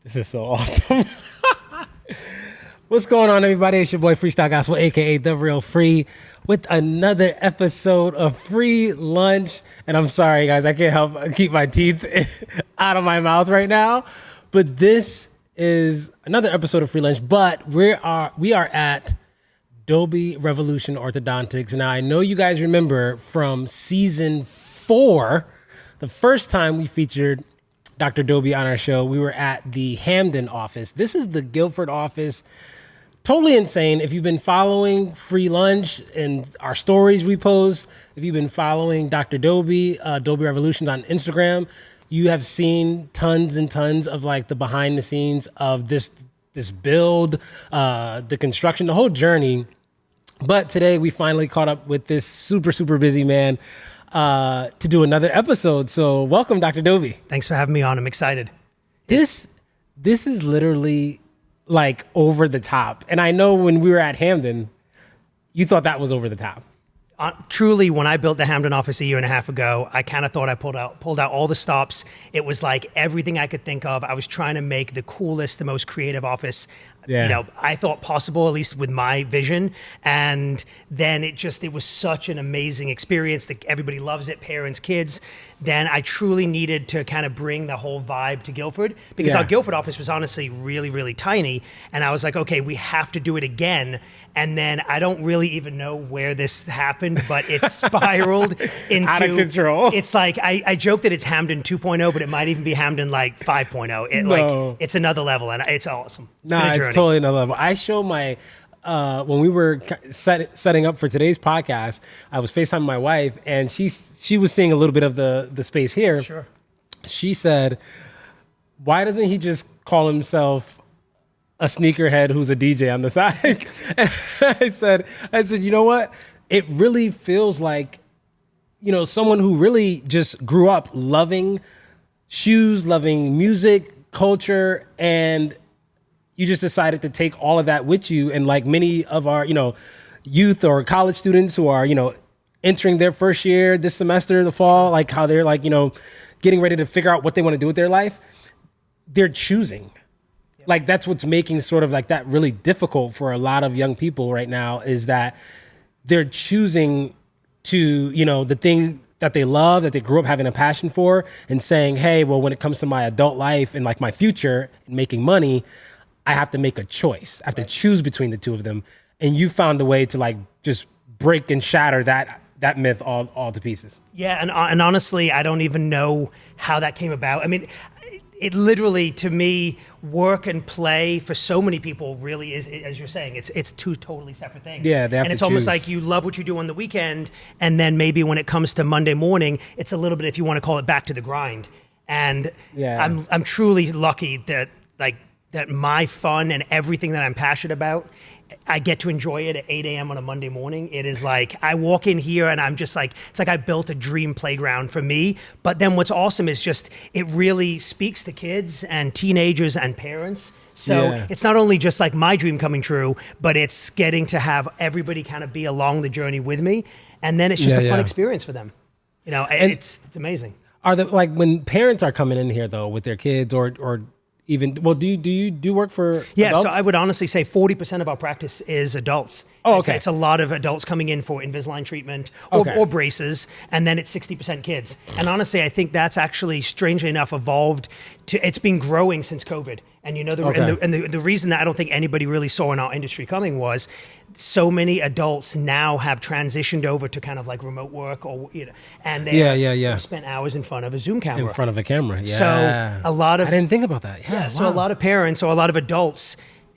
This is so awesome. What's going on, everybody? It's your boy Freestyle Gospel, aka The Real Free, with another episode of Free Lunch. And I'm sorry, guys, I can't help keep my teeth out of my mouth right now. But this is another episode of Free Lunch. But we are at Dobie Revolution Orthodontics. Now, I know you guys remember from season 4, the first time we featured Dr. Dobie on our show, we were at the Hamden office. This is the Guilford office. Totally insane. If you've been following Free Lunch and our stories we post, if you've been following Dr. Dobie, Dobie Revolutions on Instagram, you have seen tons and tons of like the behind the scenes of this build, the construction, the whole journey. But today we finally caught up with this super busy man to do another episode. So welcome, Dr. Dobie. Thanks for having me on. I'm excited. This is literally like over the top. And I know when we were at Hamden, you thought that was over the top. Truly, when I built the Hamden office a year and a half ago, I kind of thought I pulled out all the stops. It was like everything I could think of. I was trying to make the coolest, the most creative office, I thought possible, at least with my vision. And then it was such an amazing experience that everybody loves it, parents, kids. Then I truly needed to kind of bring the whole vibe to Guilford because our Guilford office was honestly really, really tiny. And I was like, okay, we have to do it again. And then I don't really even know where this happened, but it spiraled into out of control. It's like I joke that it's Hamden 2.0, but it might even be Hamden like 5.0. It's another level, and it's awesome. It's totally another level. I show my when we were setting up for today's podcast, I was FaceTiming my wife, and she was seeing a little bit of the space here. Sure. She said, "Why doesn't he just call himself a sneakerhead who's a DJ on the side?" And I said, you know what? It really feels like, someone who really just grew up loving shoes, loving music, culture, and you just decided to take all of that with you. And like many of our, youth or college students who are, entering their first year this semester, the fall, like how they're like, getting ready to figure out what they want to do with their life, they're choosing. Like that's what's making sort of like that really difficult for a lot of young people right now is that they're choosing to, the thing that they love, that they grew up having a passion for, and saying, hey, well, when it comes to my adult life and like my future and making money, I have to make a choice. I have to choose between the two of them. And you found a way to like just break and shatter that myth all to pieces. Yeah, and honestly, I don't even know how that came about. I mean, it literally, to me, work and play for so many people really is, as you're saying, it's two totally separate things. Yeah, they have and it's to almost choose. like you love what you do on the weekend, and then maybe when it comes to Monday morning, it's a little bit, if you want to call it, back to the grind. And I'm truly lucky that my fun and everything that I'm passionate about, I get to enjoy it at 8 a.m. on a Monday morning. It is like, I walk in here and I'm just like, it's like I built a dream playground for me. But then what's awesome is just, it really speaks to kids and teenagers and parents. So it's not only just like my dream coming true, but it's getting to have everybody kind of be along the journey with me. And then it's just a fun experience for them. And it's amazing. Are there like when parents are coming in here though with their kids or even, well, do you do work for adults? So I would honestly say 40% of our practice is adults. Oh, okay. It's a lot of adults coming in for Invisalign treatment or braces, and then it's 60% kids. And honestly, I think that's actually, strangely enough, evolved to, it's been growing since COVID. And the reason that I don't think anybody really saw in our industry coming was so many adults now have transitioned over to kind of like remote work and they spent hours in front of a Zoom camera. In front of a camera, yeah. So a lot of... I didn't think about that, yeah. So a lot of parents or a lot of adults,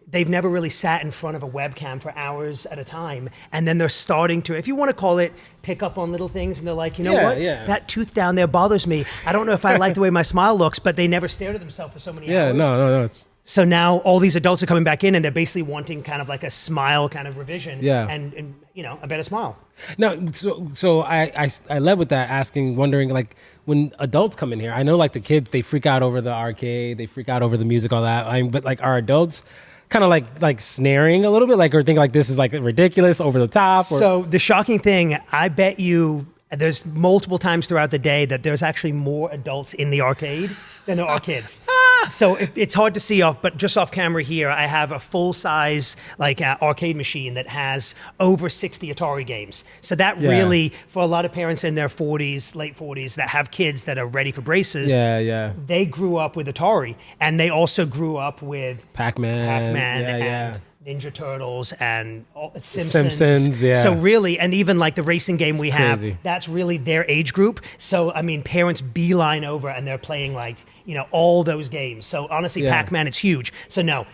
they've never really sat in front of a webcam for hours at a time. And then they're starting to, if you want to call it, pick up on little things. And they're like, that tooth down there bothers me. I don't know if I like the way my smile looks, but they never stared at themselves for so many hours. No. So now all these adults are coming back in and they're basically wanting kind of like a smile kind of revision and a better smile. No, so I led with that wondering like when adults come in here, I know like the kids, they freak out over the arcade, they freak out over the music, all that. But like our adults kind of like snaring a little bit, like, or think like this is like ridiculous, over the top? So the shocking thing, I bet you there's multiple times throughout the day that there's actually more adults in the arcade than there are kids. So it's hard to see off, but just off camera here, I have a full size like arcade machine that has over 60 Atari games. So that really, for a lot of parents in their 40s, late 40s that have kids that are ready for braces, they grew up with Atari, and they also grew up with Pac-Man and Ninja Turtles and Simpsons. So really, and even like the racing game we have, that's really their age group. So I mean, parents beeline over and they're playing like, you know, all those games. So honestly, Pac-Man, it's huge. So no.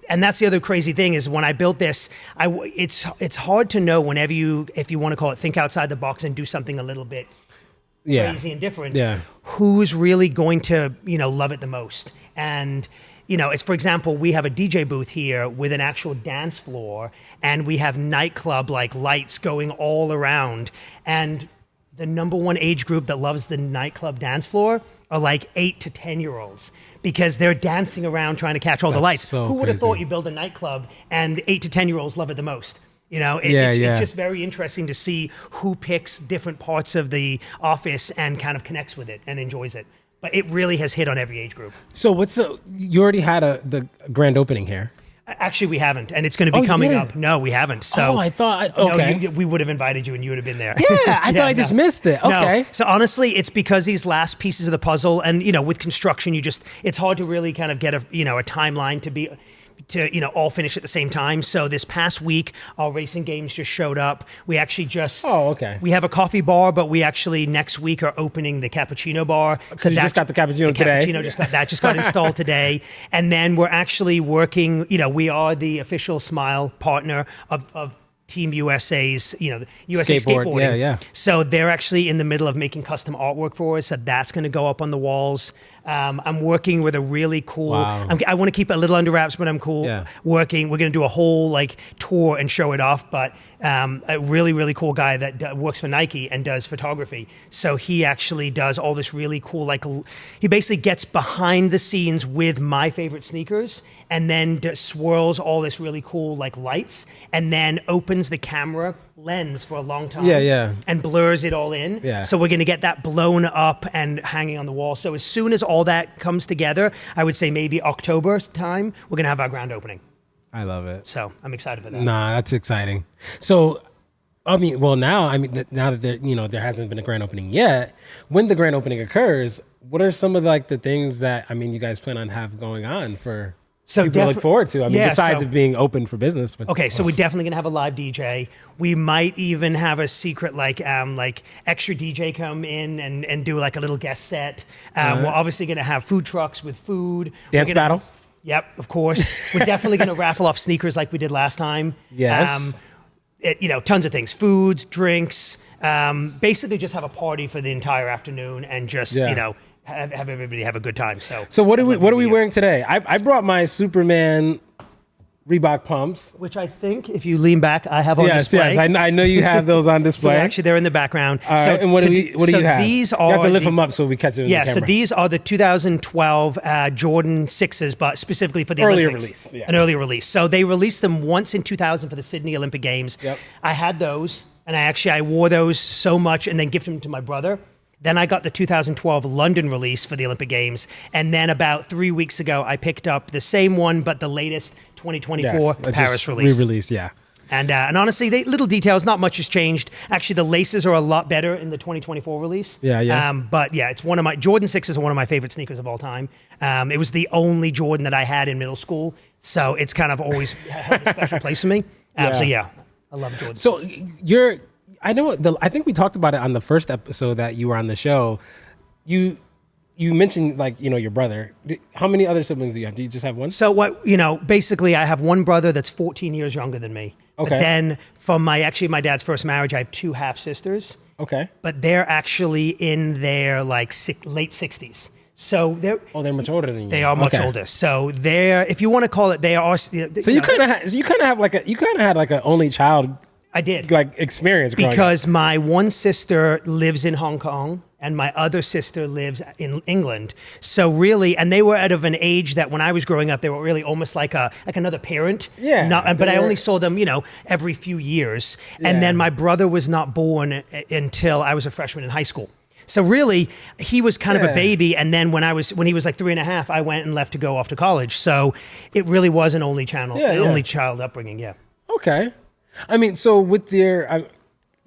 And that's the other crazy thing is when I built this, it's hard to know whenever if you want to call it, think outside the box and do something a little bit crazy and different, who's really going to, you know, love it the most. And you know, it's, for example, we have a DJ booth here with an actual dance floor, and we have nightclub like lights going all around. And the number one age group that loves the nightclub dance floor are like 8 to 10-year-olds, because they're dancing around trying to catch all the lights. So who would have thought you build a nightclub and 8 to 10-year-olds love it the most? You know, it's just very interesting to see who picks different parts of the office and kind of connects with it and enjoys it. But it really has hit on every age group. So you already had the grand opening here? Actually, we haven't, and it's going to be coming up. No, we haven't. So I thought, we would have invited you, and you would have been there. Yeah, I thought I just missed it. Okay. No. So honestly, it's because these last pieces of the puzzle, and you know, with construction, it's hard to really kind of get a timeline to all finish at the same time. So this past week, our racing games just showed up. We actually just we have a coffee bar, but we actually next week are opening the cappuccino bar. So you just got the cappuccino today. Cappuccino just got installed today, and then we're actually working. You know, we are the official Smile partner of Team USA's, the USA Skateboarding. Yeah. So they're actually in the middle of making custom artwork for us. So that's going to go up on the walls. I'm working with a really cool, I want to keep it a little under wraps, but I'm cool working. We're going to do a whole tour and show it off, but a really, really cool guy that works for Nike and does photography. So he actually does all this really cool, he basically gets behind the scenes with my favorite sneakers and then swirls all this really cool lights and then opens the camera lens for a long time and blurs it all in. So we're going to get that blown up and hanging on the wall. So as soon as all that comes together, I would say maybe October time, we're going to have our grand opening. I love it. So I'm excited for that. Nah, that's exciting. So, now that there hasn't been a grand opening yet, when the grand opening occurs, what are some of the things that, you guys plan on have going on for people to look forward to? Besides it being open for business. Okay, so we're definitely gonna have a live DJ. We might even have a secret extra DJ come in and do a little guest set. We're obviously gonna have food trucks with food. Dance battle. Yep, of course. We're definitely gonna raffle off sneakers like we did last time. Yes. Tons of things, foods, drinks. Basically, just have a party for the entire afternoon and just have everybody have a good time. So what are we wearing today? I brought my Superman Reebok pumps, which I think if you lean back, I have on display. Yes, I know you have those on display. So actually, they're in the background. And what do you have? These are you have to lift them up so we catch it in the camera. So these are the 2012 Jordan 6s, but specifically for the earlier Olympics. Release. An earlier release. So they released them once in 2000 for the Sydney Olympic Games. Yep. I had those, and I wore those so much and then gifted them to my brother. Then I got the 2012 London release for the Olympic Games. And then about 3 weeks ago, I picked up the same one, but the latest 2024 Paris release. Re-released, yeah. And honestly, little details, not much has changed. Actually, the laces are a lot better in the 2024 release. Yeah. But yeah, it's one of my, Jordan 6s are one of my favorite sneakers of all time. It was the only Jordan that I had in middle school. So it's kind of always had a special place for me. So yeah, I love Jordan. So I think we talked about it on the first episode that you were on the show. You mentioned your brother. How many other siblings do you have? Do you just have one? So basically I have one brother that's 14 years younger than me. Okay. But then from my dad's first marriage, I have 2 half sisters. Okay. But they're actually in their late 60s. So they're much older than you. They are much older. So they're, if you want to call it, they are. So you kind of had an only child. I did. Experience because my one sister lives in Hong Kong and my other sister lives in England. So really, and they were out of an age that when I was growing up, they were really almost like another parent. Yeah. But I only saw them, every few years. Yeah. And then my brother was not born until I was a freshman in high school. So really, he was kind of a baby, and then when he was like 3.5, I went and left to go off to college. So it really was an only child upbringing. Yeah. Okay. I mean, so with their,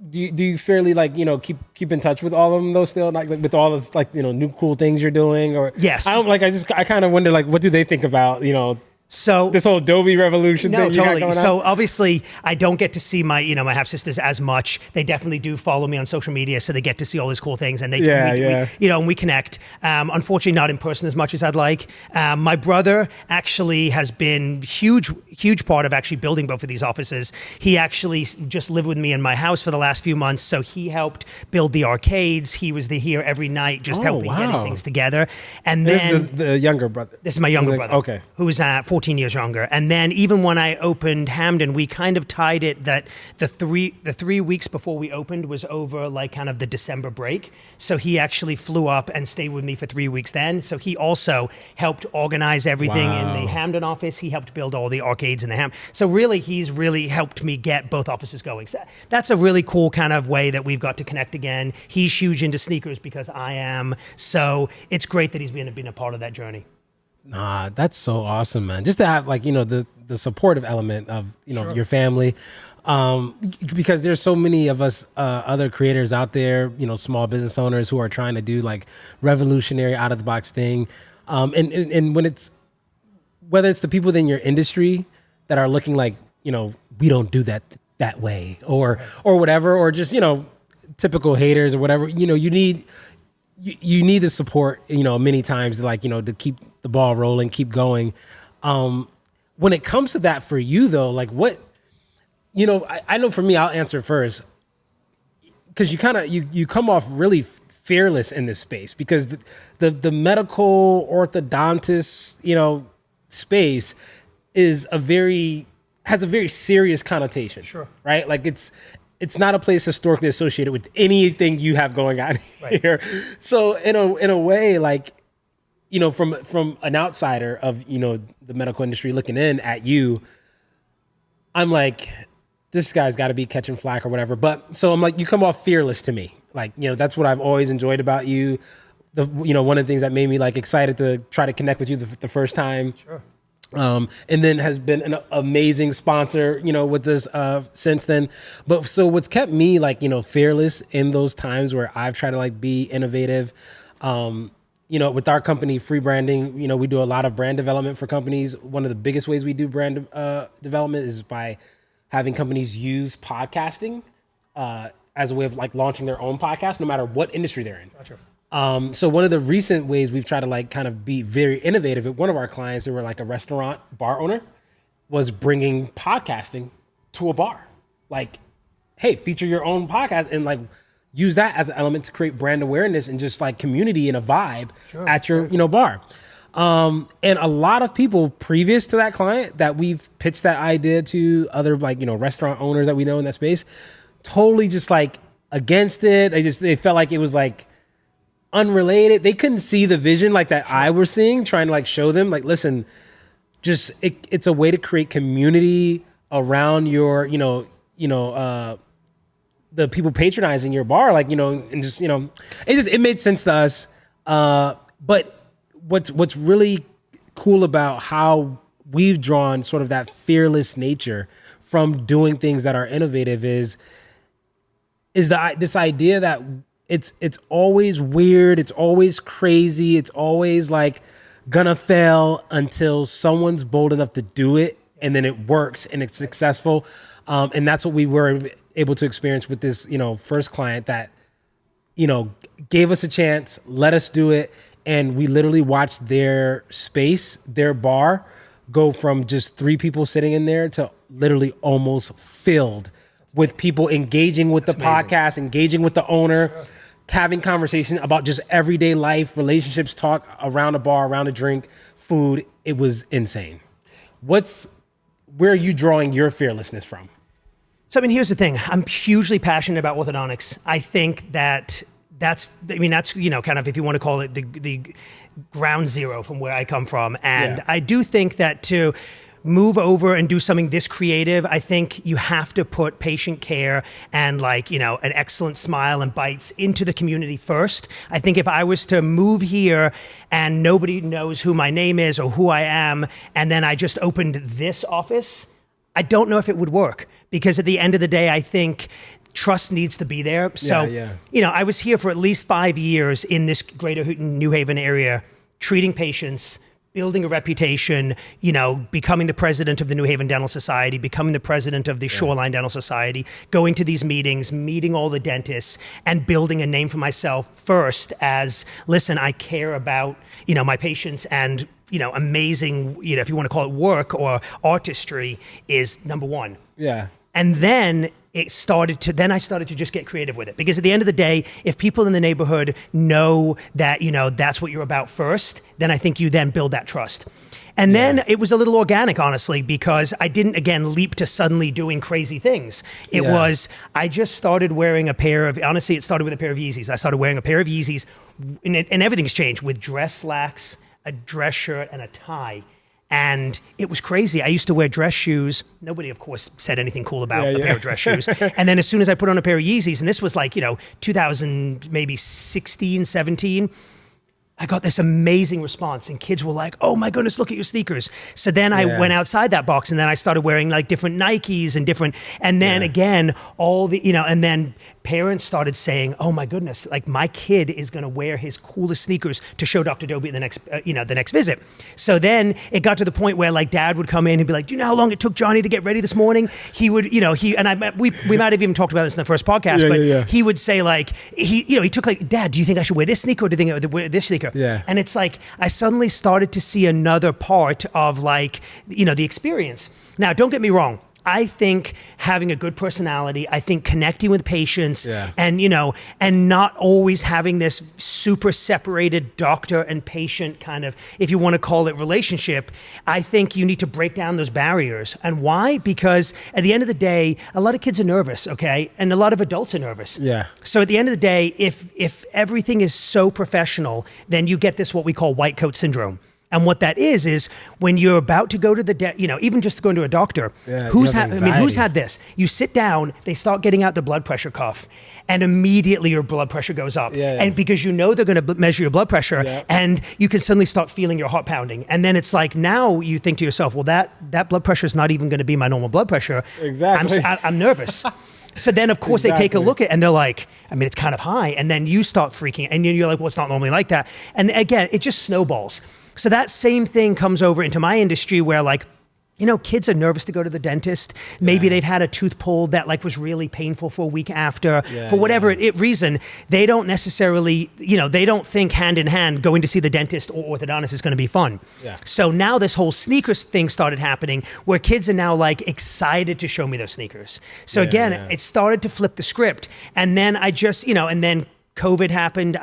do you fairly like, you know, keep in touch with all of them though still, like with all this, like, you know, new cool things you're doing? Or yes, I kind of wonder, like, what do they think about, you know, so this whole Dobie revolution thing? Totally. So obviously I don't get to see my half sisters as much. They definitely do follow me on social media, so they get to see all these cool things, and we and we connect. Unfortunately, not in person as much as I'd like. My brother actually has been huge part of actually building both of these offices. He actually just lived with me in my house for the last few months, so he helped build the arcades. He was here every night, just helping getting things together. And then this is the younger brother. This is my younger brother. Okay. Who's 14 years younger. And then even when I opened Hamden, we kind of tied it that the 3 weeks before we opened was over like kind of the December break. So he actually flew up and stayed with me for 3 weeks then. So he also helped organize everything in the Hamden office. He helped build all the arcades in the Hamden. So really, he's really helped me get both offices going. So that's a really cool kind of way that we've got to connect again. He's huge into sneakers because I am. So it's great that he's been a part of that journey. Nah, that's so awesome, man. Just to have, like, you know, the supportive element of, you know, your family, because there's so many of us other creators out there, you know, small business owners who are trying to do like revolutionary out of the box thing, and when it's, whether it's the people within your industry that are looking like, you know, we don't do that way, or whatever, or just, you know, typical haters or whatever, you know, you need the support, you know, many times, like, you know, to keep the ball rolling, keep going. When it comes to that for you though, like what, you know, I know for me, I'll answer first, because you kind of, you come off really fearless in this space, because the medical orthodontist, you know, space has a very serious connotation. Sure. Right? Like it's not a place historically associated with anything you have going on here. So in a way, like, you know, from an outsider of, you know, the medical industry looking in at you, I'm like, this guy's got to be catching flack or whatever. But so I'm like, you come off fearless to me. Like, you know, that's what I've always enjoyed about you. You know, one of the things that made me like excited to try to connect with you the first time. Sure. And then has been an amazing sponsor, you know, with this since then. But so what's kept me like, you know, fearless in those times where I've tried to like be innovative, you know, with our company, Frii Branding, you know, we do a lot of brand development for companies. One of the biggest ways we do brand development is by having companies use podcasting as a way of like launching their own podcast, no matter what industry they're in. Gotcha. So one of the recent ways we've tried to like kind of be very innovative at one of our clients, who were like a restaurant bar owner, was bringing podcasting to a bar. Like, hey, feature your own podcast and like use that as an element to create brand awareness and just like community and a vibe at your, you know, bar. And a lot of people previous to that client that we've pitched that idea to, other like, you know, restaurant owners that we know in that space, totally just like against it. They felt like it was like unrelated. They couldn't see the vision like that I was seeing, trying to like show them like, listen, just it's a way to create community around your, the people patronizing your bar, like, you know, and just, you know, it made sense to us. But what's really cool about how we've drawn sort of that fearless nature from doing things that are innovative is this idea that it's always weird, it's always crazy, it's always like gonna fail until someone's bold enough to do it, and then it works and it's successful. And that's what we were able to experience with this, you know, first client that, you know, gave us a chance, let us do it, and we literally watched their space, their bar, go from just 3 people sitting in there to literally almost filled with people engaging with the podcast, engaging with the owner, having conversations about just everyday life, relationships, talk around a bar, around a drink, food. It was insane. Where are you drawing your fearlessness from? So, I mean, here's the thing. I'm hugely passionate about orthodontics. I think that's, you know, kind of, if you want to call it the ground zero from where I come from. And I do think that too, move over and do something this creative, I think you have to put patient care and like, you know, an excellent smile and bites into the community first. I think if I was to move here and nobody knows who my name is or who I am, and then I just opened this office, I don't know if it would work, because at the end of the day, I think trust needs to be there. So, you know, I was here for at least 5 years in this greater New Haven area, treating patients, building a reputation, you know, becoming the president of the New Haven Dental Society, becoming the president of the Shoreline Dental Society, going to these meetings, meeting all the dentists, and building a name for myself first as, listen, I care about, you know, my patients, and, you know, amazing, you know, if you want to call it work or artistry is number one. Yeah. And then I started to just get creative with it, because at the end of the day, if people in the neighborhood know that, you know, that's what you're about first, then I think you then build that trust. And then it was a little organic, honestly, because I didn't, again, leap to suddenly doing crazy things. It was, I just started wearing a pair of, honestly, it started with a pair of Yeezys. I started wearing a pair of Yeezys, and everything's changed, with dress slacks, a dress shirt, and a tie. And it was crazy. I used to wear dress shoes. Nobody, of course, said anything cool about a pair of dress shoes. And then as soon as I put on a pair of Yeezys, and this was like, you know, 2000, maybe 16, 17, I got this amazing response, and kids were like, oh my goodness, look at your sneakers. So then I went outside that box, and then I started wearing like different Nikes and different, and then again, all the, you know, and then parents started saying, oh my goodness, like my kid is gonna wear his coolest sneakers to show Dr. Dobie at the next, you know, the next visit. So then it got to the point where like dad would come in and be like, do you know how long it took Johnny to get ready this morning? He would, you know, we might have even talked about this in the first podcast, but he would say like, he took like, Dad, do you think I should wear this sneaker, or do you think I should wear this sneaker? Yeah. And it's like, I suddenly started to see another part of like, you know, the experience. Now, don't get me wrong. I think having a good personality, I think connecting with patients and, you know, and not always having this super separated doctor and patient kind of, if you want to call it, relationship, I think you need to break down those barriers. And why? Because at the end of the day, a lot of kids are nervous, okay? And a lot of adults are nervous. Yeah. So at the end of the day, if everything is so professional, then you get this, what we call white coat syndrome. And what that is when you're about to go to the, you know, even just going to a doctor, who's had this? You sit down, they start getting out the blood pressure cuff, and immediately your blood pressure goes up. And because you know they're going to measure your blood pressure, and you can suddenly start feeling your heart pounding. And then it's like, now you think to yourself, well, that blood pressure is not even going to be my normal blood pressure. Exactly. I'm nervous. So then, of course, they take a look at it, and they're like, I mean, it's kind of high. And then you start freaking, and you're like, well, it's not normally like that. And again, it just snowballs. So that same thing comes over into my industry, where like, you know, kids are nervous to go to the dentist. Maybe they've had a tooth pulled that like was really painful for a week after. For whatever reason, they don't necessarily, you know, they don't think hand in hand going to see the dentist or orthodontist is going to be fun. So now this whole sneakers thing started happening, where kids are now like excited to show me their sneakers. So again, it started to flip the script. And then I just, you know, and then COVID happened.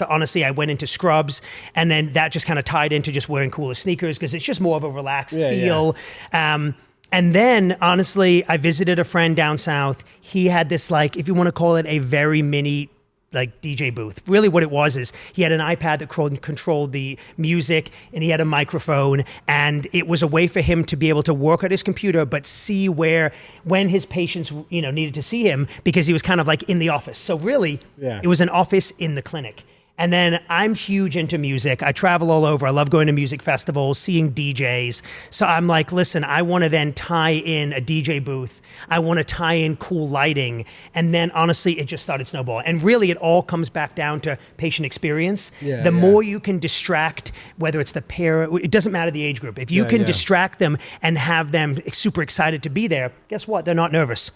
Honestly, I went into scrubs, and then that just kind of tied into just wearing cooler sneakers, because it's just more of a relaxed feel. And then honestly, I visited a friend down south. He had this, like, if you want to call it, a very mini like DJ booth. Really what it was is he had an iPad that controlled the music, and he had a microphone, and it was a way for him to be able to work at his computer but see when his patients, you know, needed to see him, because he was kind of like in the office. So really, it was an office in the clinic. And then I'm huge into music. I travel all over. I love going to music festivals, seeing DJs. So I'm like, listen, I want to then tie in a DJ booth. I want to tie in cool lighting. And then honestly, it just started snowballing. And really, it all comes back down to patient experience. The more you can distract, whether it's the parent, it doesn't matter the age group. If you can distract them and have them super excited to be there, guess what? They're not nervous.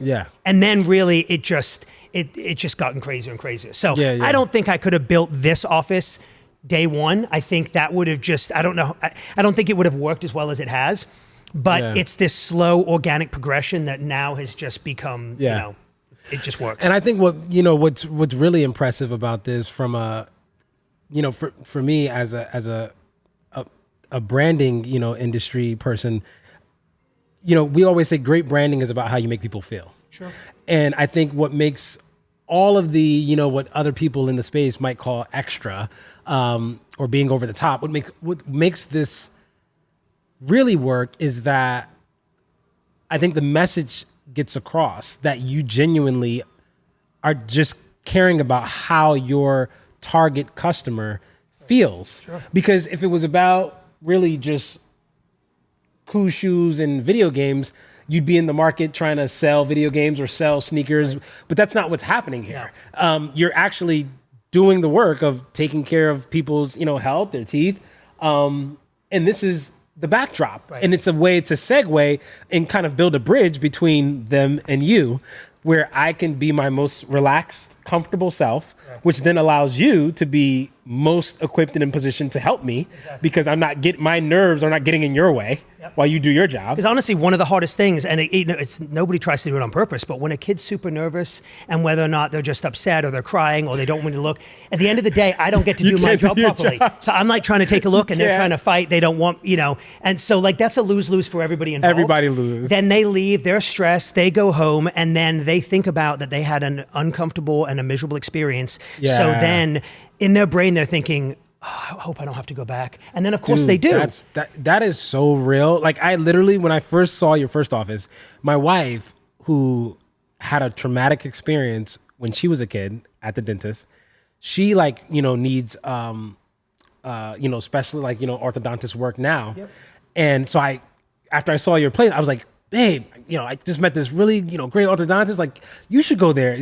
And then really, it just gotten crazier and crazier. So I don't think I could have built this office day one. I think that would have just, I don't know. I don't think it would have worked as well as it has, but it's this slow organic progression that now has just become, you know, it just works. And I think what's really impressive about this from for me as a branding, you know, industry person, you know, we always say great branding is about how you make people feel. Sure. And I think what makes all of the, you know, what other people in the space might call extra, or being over the top, what makes this really work is that I think the message gets across that you genuinely are just caring about how your target customer feels. Sure. Because if it was about really just cool shoes and video games, you'd be in the market trying to sell video games or sell sneakers, but that's not what's happening here. No. You're actually doing the work of taking care of people's, health, their teeth. And this is the backdrop. Right. And it's a way to segue and kind of build a bridge between them and you, where I can be my most relaxed, comfortable self, which then allows you to be most equipped and in position to help me because my nerves are not getting in your way while you do your job. Because honestly, one of the hardest things, and it's nobody tries to do it on purpose, but when a kid's super nervous and whether or not they're just upset or they're crying or they don't want to look, at the end of the day, I don't get to do my job properly. So I'm like trying to take a look and they're trying to fight. They don't want, and so like that's a lose-lose for everybody involved. Everybody loses. Then they leave, they're stressed, they go home, and then they think about that they had an uncomfortable and a miserable experience. Yeah. So then in their brain, they're thinking, I hope I don't have to go back. And then of course they do. That is so real. Like I literally, when I first saw your first office, my wife, who had a traumatic experience when she was a kid at the dentist, she needs, especially orthodontist work now. Yep. And so after I saw your place, I was like, babe, I just met this really, great orthodontist. Like you should go there.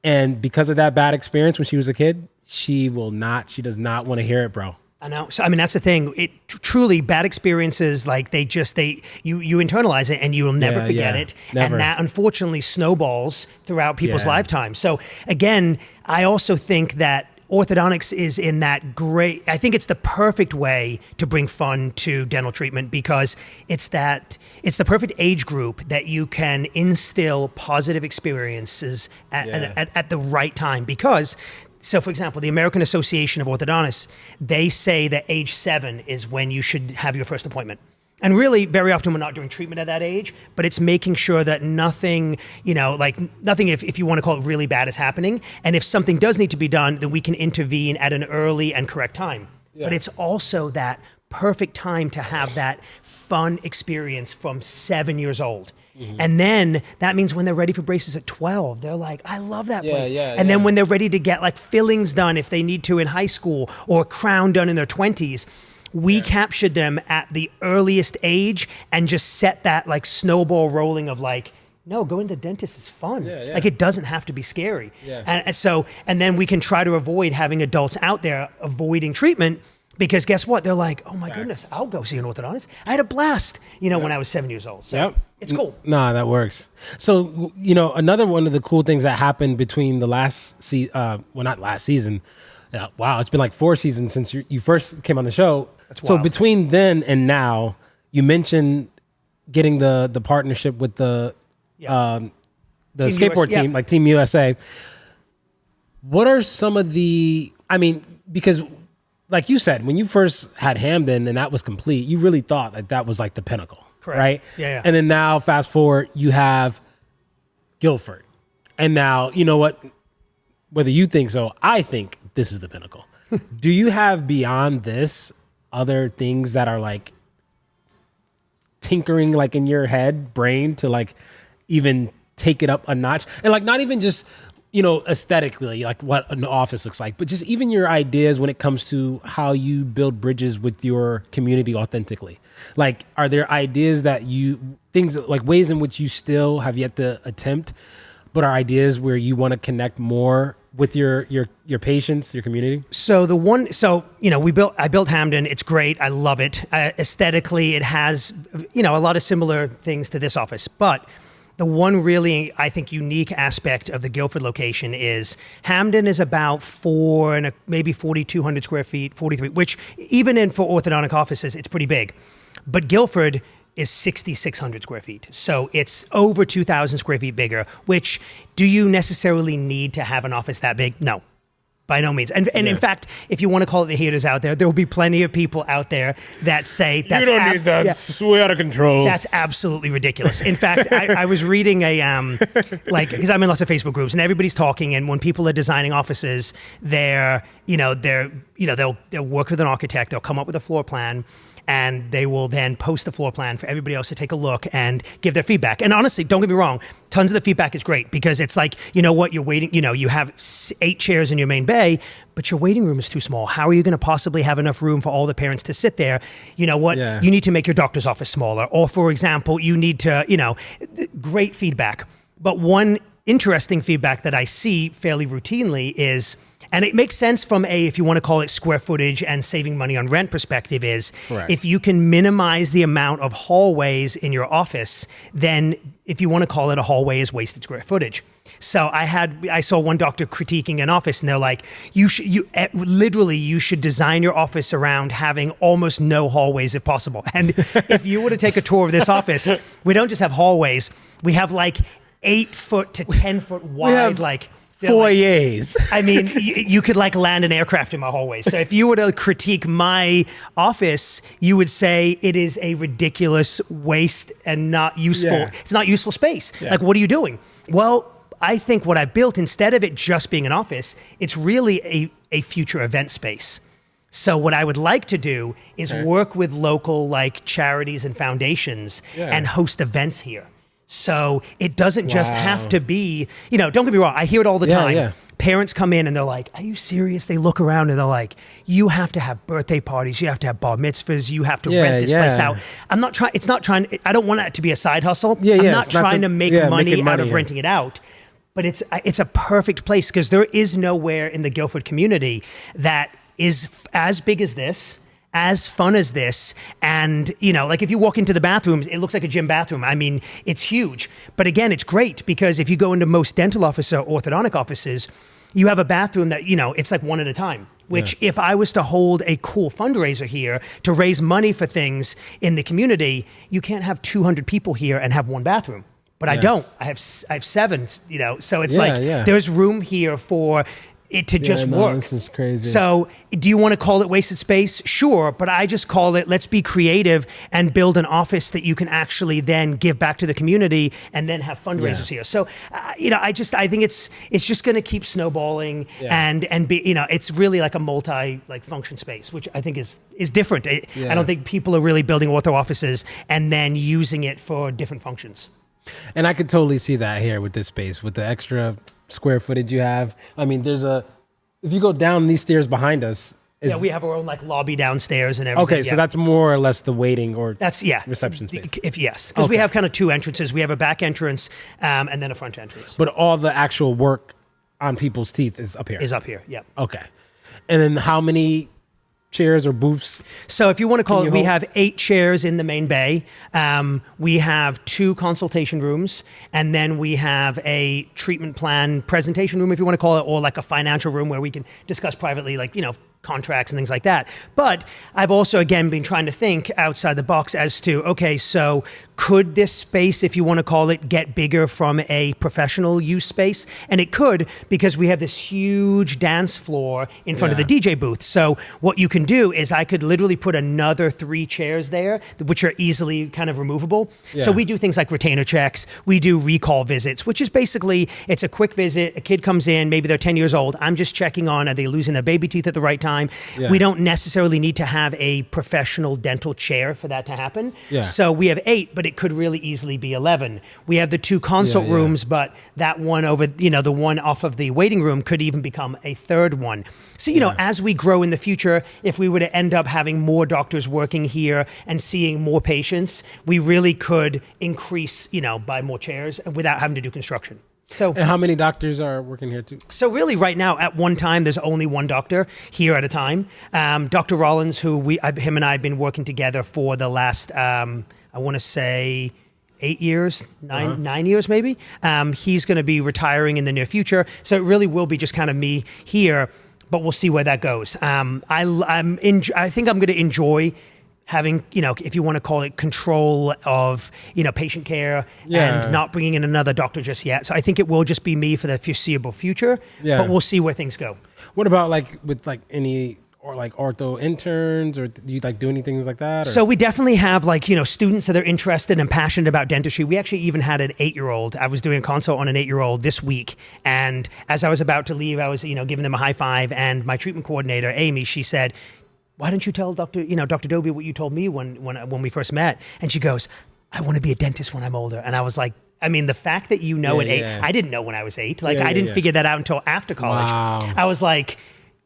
And because of that bad experience when she was a kid, she does not want to hear it, bro. I know. So, that's the thing. It truly bad experiences, like you internalize it and you will never forget it. Never. And that unfortunately snowballs throughout people's lifetimes. So again, I also think that orthodontics is in that great, I think it's the perfect way to bring fun to dental treatment because it's the perfect age group that you can instill positive experiences at the right time. Because, so for example, the American Association of Orthodontists, they say that age 7 is when you should have your first appointment. And really, very often we're not doing treatment at that age, but it's making sure that nothing, nothing, if you want to call it really bad, is happening. And if something does need to be done, then we can intervene at an early and correct time. Yeah. But it's also that perfect time to have that fun experience from 7 years old. Mm-hmm. And then that means when they're ready for braces at 12, they're like, I love that place. And then when they're ready to get like fillings done, if they need to in high school, or a crown done in their 20s, we captured them at the earliest age and just set that like snowball rolling of like, no, going to the dentist is fun. Like it doesn't have to be scary. And then we can try to avoid having adults out there avoiding treatment because guess what? They're like, oh my goodness, I'll go see an orthodontist. I had a blast, when I was 7 years old. So it's cool. Nah, that works. So, another one of the cool things that happened between the not last season. Wow, it's been like 4 seasons since you first came on the show. So between then and now, you mentioned getting the partnership with the skateboard team, like Team USA. What are some of because like you said, when you first had Hamden and that was complete, you really thought that was like the pinnacle, correct? Right? Yeah. And then now, fast forward, you have Guilford. And now, you know what? Whether you think so, I think this is the pinnacle. Do you have beyond this other things that are like tinkering like in your brain to like even take it up a notch? And like not even just, aesthetically, like what an office looks like, but just even your ideas when it comes to how you build bridges with your community authentically. Like, are there ideas ways in which you still have yet to attempt, but are ideas where you want to connect more with your patients, your community? So I built Hamden. It's great. I love it. Aesthetically, it has, a lot of similar things to this office. But the one really, I think, unique aspect of the Guilford location is Hamden is about maybe 4,200 square feet, 43, which even for orthodontic offices, it's pretty big. But Guilford is 6,600 square feet. So it's over 2,000 square feet bigger, which do you necessarily need to have an office that big? No. By no means. And in fact, if you want to call it the haters out there, there will be plenty of people out there that say that's you don't need that. It's way out of control. That's absolutely ridiculous. In fact, I was reading because I'm in lots of Facebook groups and everybody's talking, and when people are designing offices, they're they'll work with an architect, they'll come up with a floor plan, and they will then post the floor plan for everybody else to take a look and give their feedback. And honestly, don't get me wrong, tons of the feedback is great because it's like, you know what, you're waiting, you have 8 chairs in your main bay, but your waiting room is too small. How are you going to possibly have enough room for all the parents to sit there? You know what, you need to make your doctor's office smaller. Or for example, you need to, great feedback. But one interesting feedback that I see fairly routinely is, and it makes sense from if you want to call it square footage and saving money on rent perspective, is Correct. If you can minimize the amount of hallways in your office, then if you want to call it a hallway is wasted square footage. So I saw one doctor critiquing an office, and they're like, you should design your office around having almost no hallways if possible. And if you were to take a tour of this office, we don't just have hallways, we have like 8 foot to 10 foot wide, foyers. I mean, you could like land an aircraft in my hallway. So if you were to critique my office, you would say it is a ridiculous waste and not useful. Yeah. It's not useful space. Yeah. Like, what are you doing? Well, I think what I built, instead of it just being an office, it's really a future event space. So what I would like to do is work with local like charities and foundations and host events here. So it doesn't just have to be, don't get me wrong, I hear it all the time. Yeah. Parents come in and they're like, are you serious? They look around and they're like, you have to have birthday parties, you have to have bar mitzvahs, you have to rent this place out. I don't want it to be a side hustle. I'm not trying to make money out of renting it out. But it's a perfect place because there is nowhere in the Guilford community that is as big as this, as fun as this. And, like if you walk into the bathrooms, it looks like a gym bathroom. I mean, it's huge. But again, it's great because if you go into most dental office or orthodontic offices, you have a bathroom that, it's like one at a time. Which if I was to hold a cool fundraiser here to raise money for things in the community, you can't have 200 people here and have one bathroom. But I don't. I have 7, so it's there's room here for it to just work. This is crazy. So do you want to call it wasted space? Sure, but I just call it, let's be creative and build an office that you can actually then give back to the community and then have fundraisers here. So, I think it's just going to keep snowballing and be, it's really like a function space, which I think is different. I don't think people are really building ortho offices and then using it for different functions. And I could totally see that here with this space, with the extra square footage you have. I mean, if you go down these stairs behind us. We have our own lobby downstairs and everything. Okay, so that's more or less the waiting or reception space. Because we have kind of 2 entrances. We have a back entrance and then a front entrance. But all the actual work on people's teeth is up here. Yep. Okay. And then how many chairs or booths? So if you want to call it, we have 8 chairs in the main bay. We have 2 consultation rooms, and then we have a treatment plan presentation room, if you want to call it, or like a financial room where we can discuss privately, contracts and things like that. But I've also, again, been trying to think outside the box as to, okay, so could this space, if you want to call it, get bigger from a professional use space? And it could, because we have this huge dance floor in front of the DJ booth. So what you can do is I could literally put another 3 chairs there, which are easily kind of removable. So we do things like retainer checks. We do recall visits, which is basically, it's a quick visit. A kid comes in, maybe they're 10 years old. I'm just checking on, are they losing their baby teeth at the right time? We don't necessarily need to have a professional dental chair for that to happen. So we have 8, but it could really easily be 11. We have the 2 consult rooms, but that one over, the one off of the waiting room could even become a 3rd one. So, as we grow in the future, if we were to end up having more doctors working here and seeing more patients, we really could increase, by more chairs without having to do construction. And how many doctors are working here too? So really right now, at one time, there's only one doctor here at a time. Dr. Rollins, who him and I have been working together for the last, I want to say 8 years, 9 years maybe. He's going to be retiring in the near future. So it really will be just kind of me here, but we'll see where that goes. I think I'm going to enjoy having, if you want to call it, control of, patient care and not bringing in another doctor just yet. So I think it will just be me for the foreseeable future, but we'll see where things go. What about with any or like ortho interns, or do you like do anything like that? Or? So we definitely have like, students that are interested and passionate about dentistry. We actually even had an 8-year-old. I was doing a consult on an 8-year-old this week. And as I was about to leave, I was, giving them a high five. And my treatment coordinator, Amy, she said, why don't you tell Dr. Dobie what you told me when we first met? And she goes, I want to be a dentist when I'm older. And I was like, I mean, the fact that at 8, I didn't know when I was 8. Like, I didn't figure that out until after college. Wow. I was like,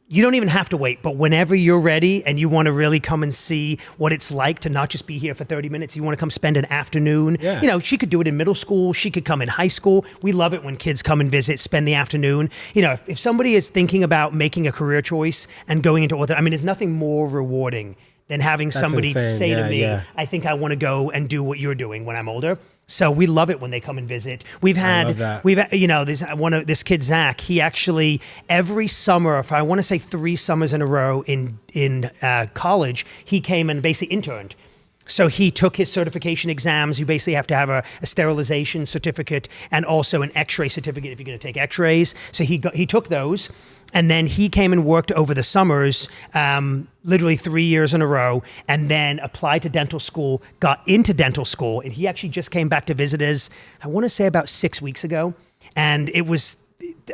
you don't even have to wait, but whenever you're ready and you want to really come and see what it's like to not just be here for 30 minutes, you want to come spend an afternoon. Yeah. She could do it in middle school. She could come in high school. We love it when kids come and visit, spend the afternoon. If somebody is thinking about making a career choice and going into ortho, I mean, there's nothing more rewarding than having somebody say to me, I think I want to go and do what you're doing when I'm older. So we love it when they come and visit. We've had this kid, Zach, he actually every summer, for I want to say 3 summers in a row in college, he came and basically interned. So he took his certification exams. You basically have to have a sterilization certificate and also an x-ray certificate if you're going to take x-rays. So he took those. And then he came and worked over the summers, literally 3 years in a row, and then applied to dental school, got into dental school. And he actually just came back to visit us, I want to say about 6 weeks ago. And it was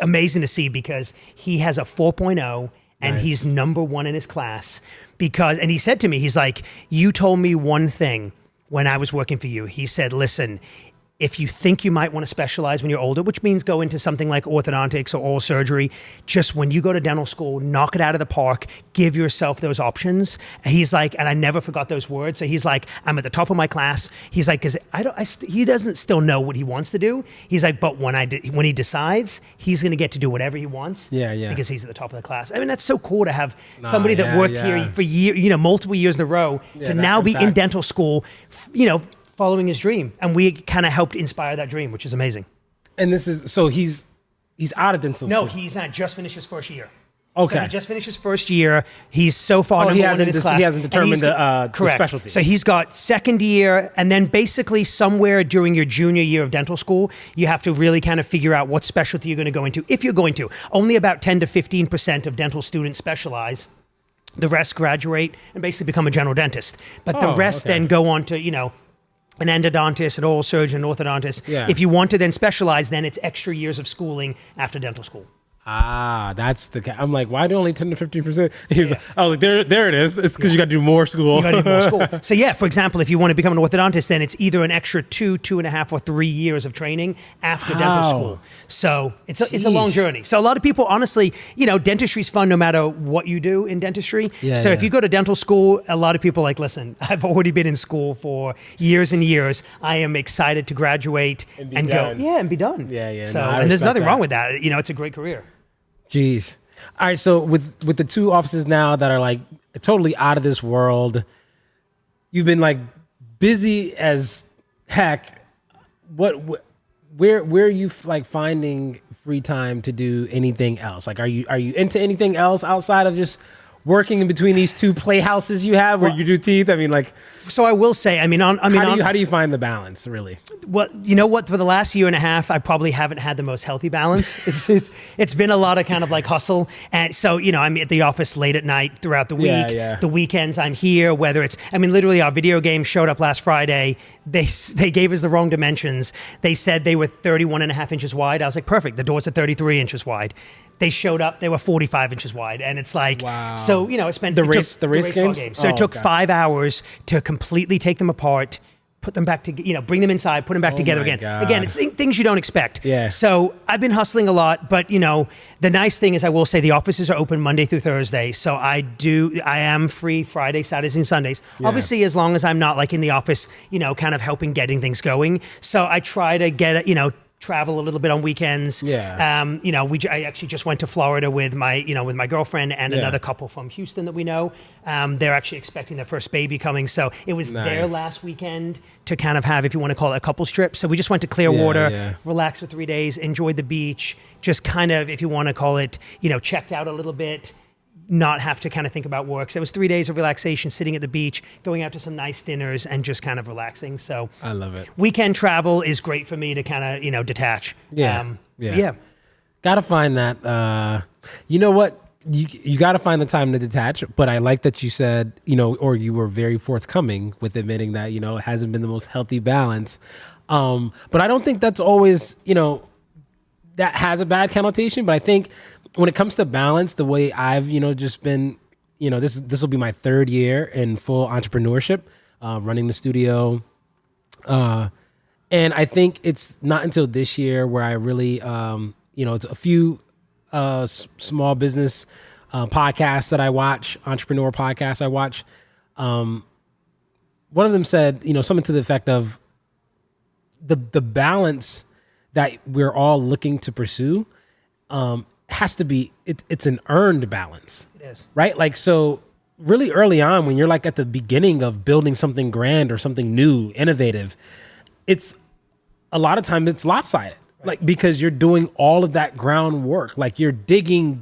amazing to see because he has a 4.0 and he's number 1 in his class. And he said to me, he's like, you told me one thing when I was working for you. He said, listen, if you think you might want to specialize when you're older, which means go into something like orthodontics or oral surgery, just when you go to dental school, knock it out of the park, give yourself those options. And he's like, and I never forgot those words. So he's like, I'm at the top of my class. He's like, because he doesn't still know what he wants to do. He's like, but when he decides, he's going to get to do whatever he wants. Because he's at the top of the class. I mean, that's so cool to have somebody that worked here for multiple years in a row to now be in dental following his dream, and we kind of helped inspire that dream, which is amazing. And this is so he's out of dental school. No, he's not. Just finished his first year. Okay, so he just finished his first year. He's so far number 1 in his class. He hasn't determined the specialty. So he's got second year, and then basically somewhere during your junior year of dental school, you have to really kind of figure out what specialty you're going to go into. If you're going to, only about 10 to 15% of dental students specialize. The rest graduate and basically become a general dentist. But the rest then go on to an endodontist, an oral surgeon, an orthodontist. If you want to then specialize, then it's extra years of schooling after dental school. That's I'm like, why do only 10 to 15%? He was like, I was like, there it is. It's because you got to do more school. You got to do more school. So for example, if you want to become an orthodontist, then it's either an extra 2.5, or 3 years of training after dental school. So it's a long journey. So a lot of people, honestly, dentistry is fun no matter what you do in dentistry. If you go to dental school, a lot of people are like, listen, I've already been in school for years and years. I am excited to graduate and go. Yeah, and be done. So, and there's nothing wrong with that. It's a great career. Jeez. All right. So with the 2 offices now that are like totally out of this world, you've been like busy as heck. Where are you like finding free time to do anything else? Like, are you into anything else outside of just working in between these 2 playhouses you have where you do teeth? I mean, like. So I will say, how do you find the balance, really? Well, you know what? For the last year and a half, I probably haven't had the most healthy balance. It's been a lot of kind of like hustle. And so, I'm at the office late at night throughout the week. The weekends I'm here, whether it's, literally our video game showed up last Friday. They gave us the wrong dimensions. They said they were 31.5 inches wide. I was like, perfect. The doors are 33 inches wide. They showed up, they were 45 inches wide. And it's like, so, I spent the race games. So it took 5 hours to completely take them apart, put them back together, bring them inside, put them back together again. God. Again, it's things you don't expect. So I've been hustling a lot, but the nice thing is I will say the offices are open Monday through Thursday. So I am free Friday, Saturdays, and Sundays. Obviously, as long as I'm not like in the office, kind of helping getting things going. So I try to get, travel a little bit on weekends. I actually just went to Florida with my girlfriend and another couple from Houston that we know. They're actually expecting their first baby coming. So it was their last weekend to kind of have, if you want to call it, a couples trip. So we just went to Clearwater, relaxed for 3 days, enjoyed the beach, just kind of, if you want to call it, checked out a little bit, not have to kind of think about work. So it was 3 days of relaxation, sitting at the beach, going out to some nice dinners and just kind of relaxing. So I love it. Weekend travel is great for me to kind of, detach. Gotta find that. You know what? you got to find the time to detach. But I like that you said, or you were very forthcoming with admitting that, it hasn't been the most healthy balance. But I don't think that's always, that has a bad connotation. But I think when it comes to balance, the way I've, just been, this will be my 3rd year in full entrepreneurship, running the studio. And I think it's not until this year where I really, it's a few small business podcasts that I watch, entrepreneur podcasts I watch. One of them said, something to the effect of the balance that we're all looking to pursue has to be, it's an earned balance. It is. Right? Like, so really early on, when you're like at the beginning of building something grand or something new, innovative, it's a lot of times it's lopsided. Right. Like, because you're doing all of that groundwork, like you're digging.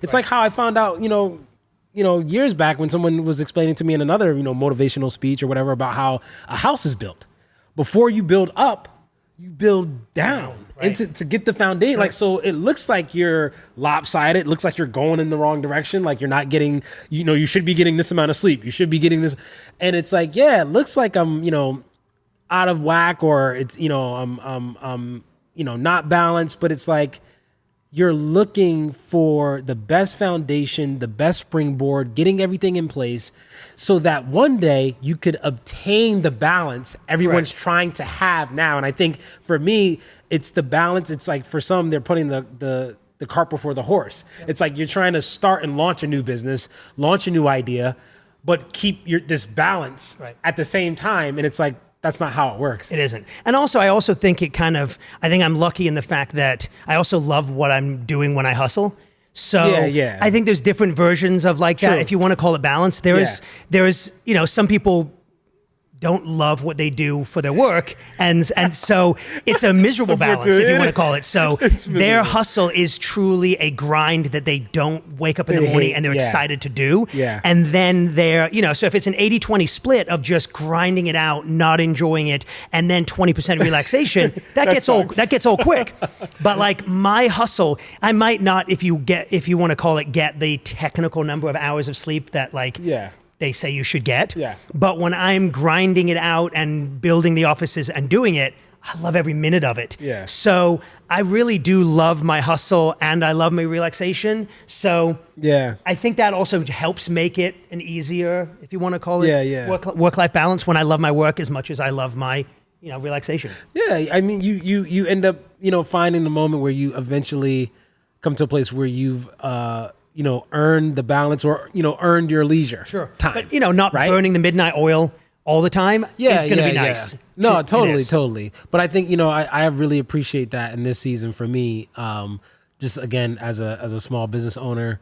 It's like how I found out, years back when someone was explaining to me in another, motivational speech or whatever about how a house is built. Before you build up, you build down. Right. And to get the foundation. Sure. Like, so it looks like you're lopsided. It looks like you're going in the wrong direction. Like you're not getting, you should be getting this amount of sleep. You should be getting this. And it's like, yeah, it looks like I'm, out of whack, or it's, I'm not balanced, but it's like you're looking for the best foundation, the best springboard, getting everything in place so that one day you could obtain the balance everyone's trying to have now. And I think for me, it's the balance. It's like for some, they're putting the cart before the horse. Yep. It's like you're trying to start and launch a new business, launch a new idea, but keep this balance at the same time. And it's like, that's not how it works. It isn't. And also, I also think I think I'm lucky in the fact that I also love what I'm doing when I hustle. So I think there's different versions of like that. If you want to call it balance, there is, some people don't love what they do for their work. And so it's a miserable balance, if you want to call it. So their hustle is truly a grind that they don't wake up in the morning and they're excited to do. Yeah. And then so if it's an 80-20 split of just grinding it out, not enjoying it, and then 20% relaxation, that gets old quick. But like my hustle, I might not, if you want to call it, get the technical number of hours of sleep that they say you should get. Yeah. But when I'm grinding it out and building the offices and doing it, I love every minute of it. Yeah. So I really do love my hustle and I love my relaxation. So I think that also helps make it an easier, if you want to call it, work-life balance, when I love my work as much as I love my relaxation. Yeah. I mean, you end up, finding the moment where you eventually come to a place where you've, earned the balance or, earned your leisure time. But, not burning the midnight oil all the time is going to be nice. Yeah. No, totally. But I think, I really appreciate that in this season for me. Just again, as a small business owner,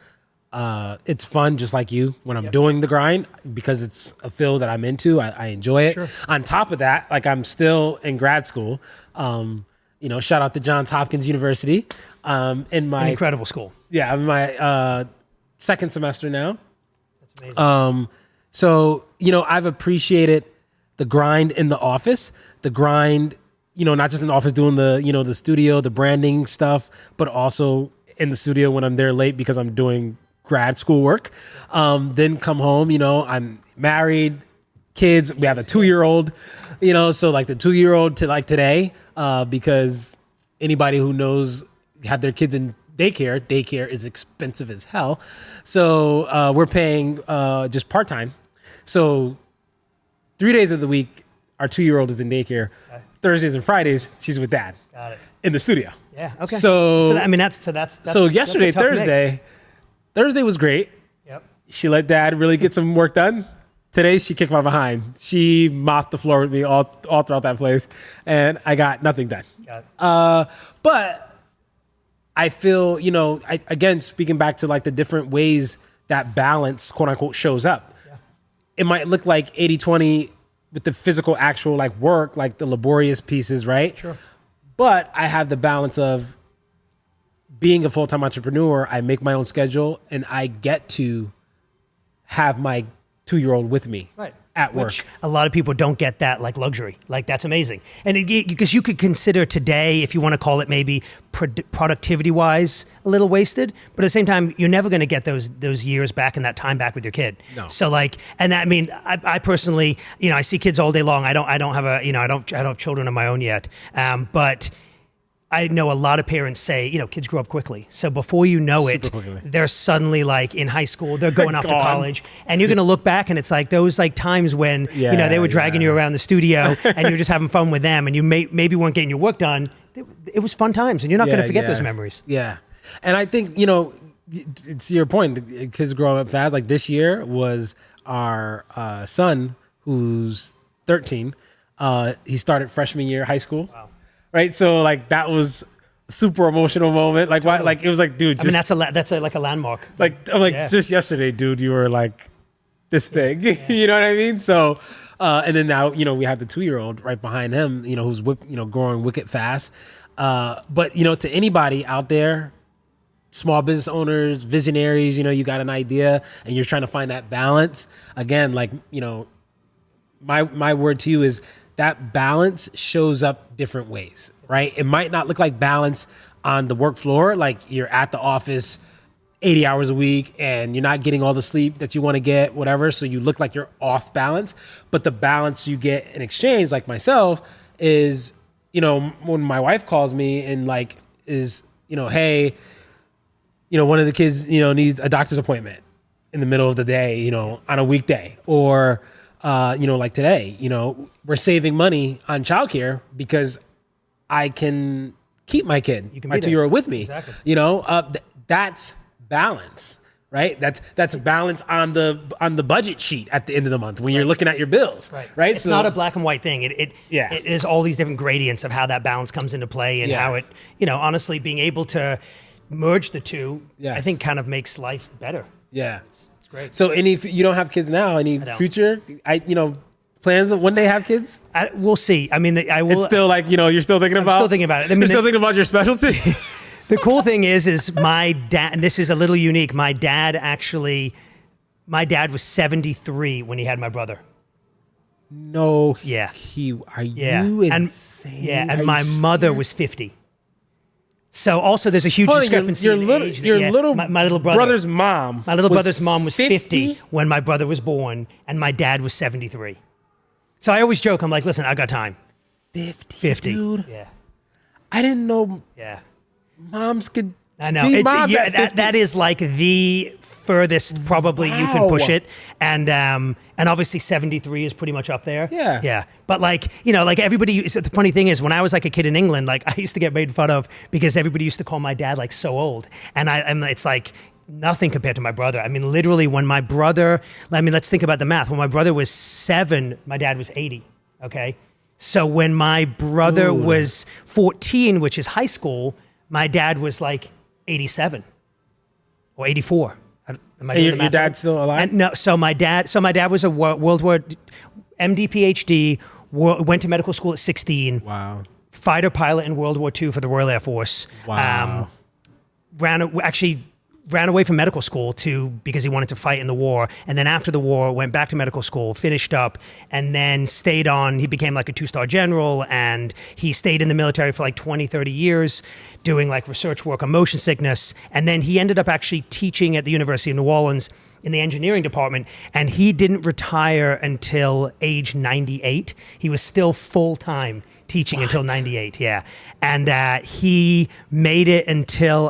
it's fun just like you when I'm doing the grind because it's a field that I'm into. I enjoy it. Sure. On top of that, like I'm still in grad school. Shout out to Johns Hopkins University. In my an incredible school. Yeah, I'm in my second semester now. That's amazing. So, I've appreciated the grind in the office, the grind, not just in the office doing the, the studio, the branding stuff, but also in the studio when I'm there late because I'm doing grad school work. Then come home, I'm married, kids, we have a 2-year-old, so like the 2-year-old to like today, because anybody who knows have their kids in daycare is expensive as hell. So we're paying just part-time. So 3 days of the week, our 2-year-old is in daycare. Okay. Thursdays and Fridays, she's with dad. Got it. In the studio. Yeah. Okay. So yesterday, Thursday was great. Yep. She let dad really get some work done. Today, she kicked my behind. She mopped the floor with me all throughout that place, and I got nothing done. Got it. But I feel, again, speaking back to like the different ways that balance, quote unquote, shows up. Yeah. It might look like 80-20 with the physical, actual like work, like the laborious pieces, right? Sure. But I have the balance of being a full-time entrepreneur. I make my own schedule and I get to have my 2-year-old with me at work. Which a lot of people don't get that like luxury. Like that's amazing. And because you could consider today, if you want to call it maybe productivity wise, a little wasted, but at the same time, you're never going to get those years back and that time back with your kid. No. So like, and I mean, I personally, you know, I see kids all day long. I don't have a, you know, I don't have children of my own yet. But I know a lot of parents say, you know, kids grow up quickly. So before you know it, they're suddenly like in high school, they're going off to college, and you're going to look back and it's like those like times when, you know, they were dragging you around the studio and you were just having fun with them and you maybe weren't getting your work done. It was fun times and you're not going to forget those memories. Yeah. And I think, you know, it's your point, the kids growing up fast. Like this year was our son who's 13. He started freshman year high school. Wow. Right, so like that was a super emotional moment. Like, why? Like it was like, dude. Just, I mean, that's like a landmark. Like I'm like just yesterday, dude. You were like this big. You know what I mean? So, and then now, you know, we have the 2-year-old right behind him. You know, who's growing wicked fast. But you know, to anybody out there, small business owners, visionaries, you know, you got an idea and you're trying to find that balance. Again, like, you know, my word to you is, that balance shows up different ways, right? It might not look like balance on the work floor, like you're at the office 80 hours a week and you're not getting all the sleep that you want to get, whatever. So you look like you're off balance. But the balance you get in exchange, like myself, is, you know, when my wife calls me and like is, you know, hey, you know, one of the kids, you know, needs a doctor's appointment in the middle of the day, you know, on a weekday, or you know, like today, you know, we're saving money on childcare because I can keep my kid, my 2-year-old with me. Exactly. You know, that's balance, right? That's balance on the budget sheet at the end of the month when you're looking at your bills, right? It's not a black and white thing. It is all these different gradients of how that balance comes into play and how it, you know, honestly, being able to merge the two, I think kind of makes life better. Yeah. Great. So you don't have kids now, any future, you know, plans of one day have kids? We'll see. I mean, I will. It's still like, you know, you're still thinking about. I'm still thinking about it. I mean, you're still thinking about your specialty? The cool thing is my dad, and this is a little unique. My dad was 73 when he had my brother. No. Yeah. Are you insane? And my mother was 50. So also there's a huge discrepancy in age. My little brother's mom. My little brother's mom was 50 when my brother was born, and my dad was 73. So I always joke, I'm like, listen, I got time. 50, dude. Yeah. I didn't know. Yeah. Moms could. I know. That is like the furthest probably you can push it, and obviously 73 is pretty much up there. Yeah. But like, you know, like everybody. The funny thing is, when I was like a kid in England, like I used to get made fun of because everybody used to call my dad like so old, and it's like nothing compared to my brother. I mean, literally, when my brother, I mean, let's think about the math. When my brother was 7, my dad was 80. Okay, so when my brother was 14, which is high school, my dad was like 87 or 84. Your dad's still alive? No. So my dad was a World War MD PhD. Went to medical school at 16. Wow. Fighter pilot in World War II for the Royal Air Force. Wow. Ran away from medical school because he wanted to fight in the war. And then after the war, went back to medical school, finished up, and then stayed on. He became like a 2-star general, and he stayed in the military for like 20, 30 years, doing like research work on motion sickness. And then he ended up actually teaching at the University of New Orleans in the engineering department. And he didn't retire until age 98. He was still full-time teaching until 98. Yeah. And he made it until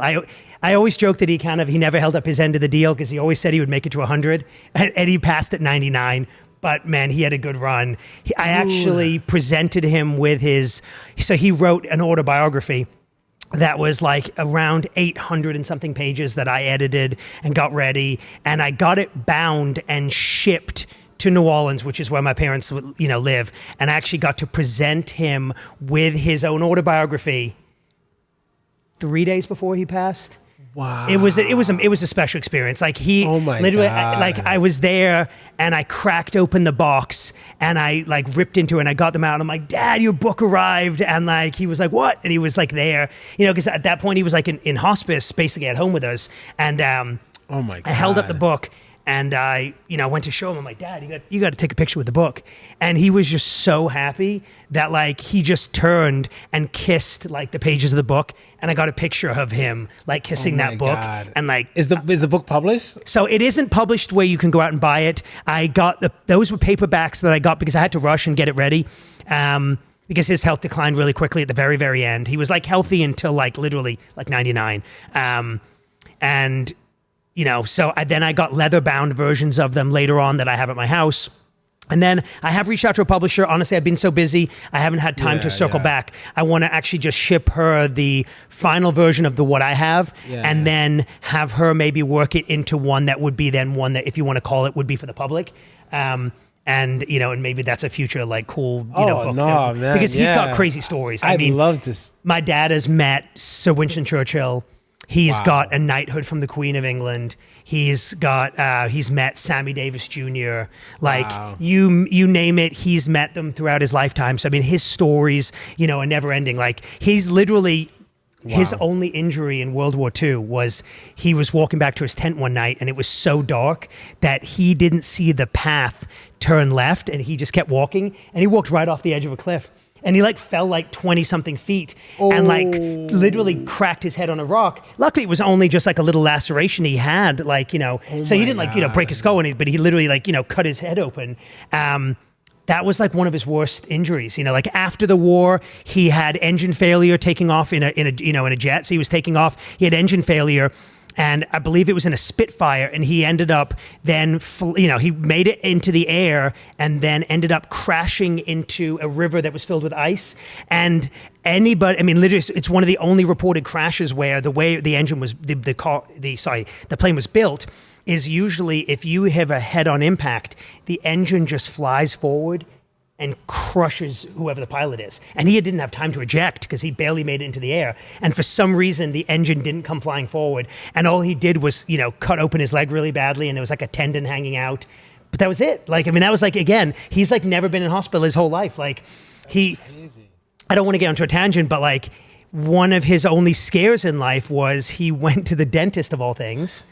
I always joke that he never held up his end of the deal because he always said he would make it to 100, and he passed at 99. But man, he had a good run. I actually presented him with so he wrote an autobiography that was like around 800 and something pages that I edited and got ready, and I got it bound and shipped to New Orleans, which is where my parents, you know, live, and I actually got to present him with his own autobiography 3 days before he passed. Wow. It was a special experience. Like literally, like I was there and I cracked open the box and I like ripped into it and I got them out and I'm like, Dad, your book arrived. And like, he was like, what? And he was like there, you know, because at that point he was like in hospice, basically at home with us. And oh my God. I held up the book And I, went to show him. I'm like, Dad, you got to take a picture with the book. And he was just so happy that like he just turned and kissed like the pages of the book. And I got a picture of him like kissing that book. God. And like, is the book published? So it isn't published where you can go out and buy it. I got those were paperbacks that I got because I had to rush and get it ready. Because his health declined really quickly at the very, very end. He was like healthy until like literally like 99. So then I got leather bound versions of them later on that I have at my house. And then I have reached out to a publisher. Honestly, I've been so busy, I haven't had time to circle back. I want to actually just ship her the final version of what I have, and then have her maybe work it into one that would be then one that, if you want to call it, would be for the public. And maybe that's a future like cool, book. No, man, because he's got crazy stories. I'd love to. My dad has met Sir Winston Churchill. He's got a knighthood from the Queen of England. He's met Sammy Davis Jr. Like you name it, he's met them throughout his lifetime. So I mean, his stories, are never ending. Like he's literally. His only injury in World War II was he was walking back to his tent one night and it was so dark that he didn't see the path turn left and he just kept walking and he walked right off the edge of a cliff. And he like fell like 20 something feet and like literally cracked his head on a rock. Luckily, it was only just like a little laceration he had, so he didn't like, break his skull, but he literally like, cut his head open. That was like one of his worst injuries. Like after the war, he had engine failure taking off in a jet. So he was taking off, he had engine failure. And I believe it was in a Spitfire, and he ended up then, he made it into the air and then ended up crashing into a river that was filled with ice. And literally, it's one of the only reported crashes where the way the engine was, the plane was built is usually if you have a head-on impact, the engine just flies forward and crushes whoever the pilot is. And he didn't have time to eject because he barely made it into the air. And for some reason, the engine didn't come flying forward. And all he did was, cut open his leg really badly and there was like a tendon hanging out. But that was it. That was like, again, he's like never been in hospital his whole life. Like I don't want to get onto a tangent, but like one of his only scares in life was he went to the dentist of all things.